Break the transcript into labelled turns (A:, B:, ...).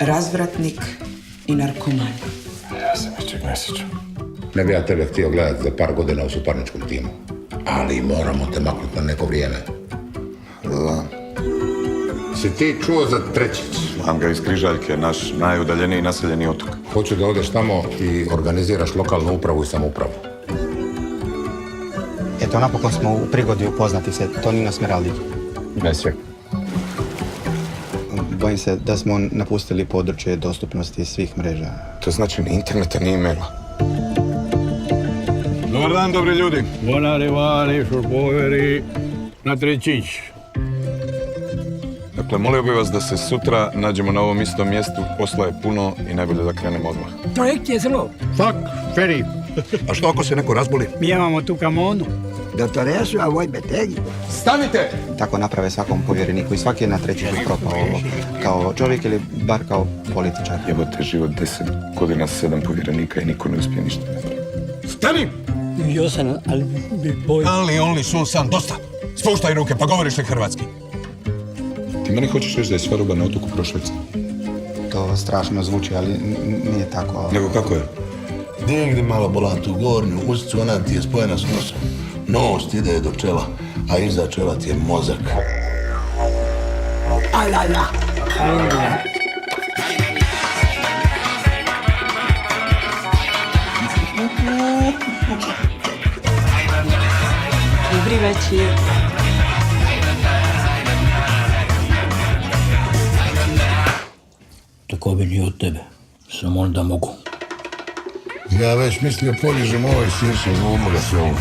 A: razvratnik i narkoman.
B: Ja se ničeg ne sjećam.
C: Ne bi ja tebe htio gledati za par godina u suparničkom timu. Ali moramo te maknuti na neko vrijeme.
B: Znam.
C: Si ti čuo za Trećić?
B: Znam ga iz Križaljke, naš najudaljeniji naseljeni otok.
C: Hoću da odeš tamo i organiziraš lokalnu upravu i samoupravu.
D: Eto, napokon smo u prigodi upoznati se, Tonino Smeraldi.
C: Ne sve.
D: Bojim se da smo napustili područje dostupnosti svih mreža.
B: To znači ni interneta, ni e-maila. Dobar dan, dobri ljudi.
E: Buonarrivare, šurpoveri, na Trećić.
B: Dakle, molio bih vas da se sutra nađemo na ovom istom mjestu. Posla je puno i najbolje da krenemo odmah.
E: Projekt je zelo.
F: Fuck, Ferry.
C: A što ako se neko razboli?
E: Mi imamo tu kamonu.
G: Dottoresso, a voi Betegi?
B: Stanite!
D: Tako naprave svakom povjereniku i svaki je na Trećiću propao kao čovjek ili bar kao političar.
B: Jebote, život 10 godina, 7 povjerenika i niko ne uspije ništa.
F: Stani!
E: Jo sam, ali bi boj...
F: Ali, only, Susan, dosta. Spuštaj ruke, pa govoriš li hrvatski?
B: Ti meni hoćeš reći da je sva roba na otoku prošverca?
D: To strašno zvuči, ali nije tako.
B: Nego kako je?
H: Negdje malo bolan tu gornju usicu, ona ti je spojena s nosom. Nos ti ide do čela, a iza čela ti je mozak.
G: Alala!
A: Dobri večer.
E: Tako bi ni od tebe. Samo onda mogu.
H: Ja već mislio poližem ovaj sirše, mogu ga se ovo.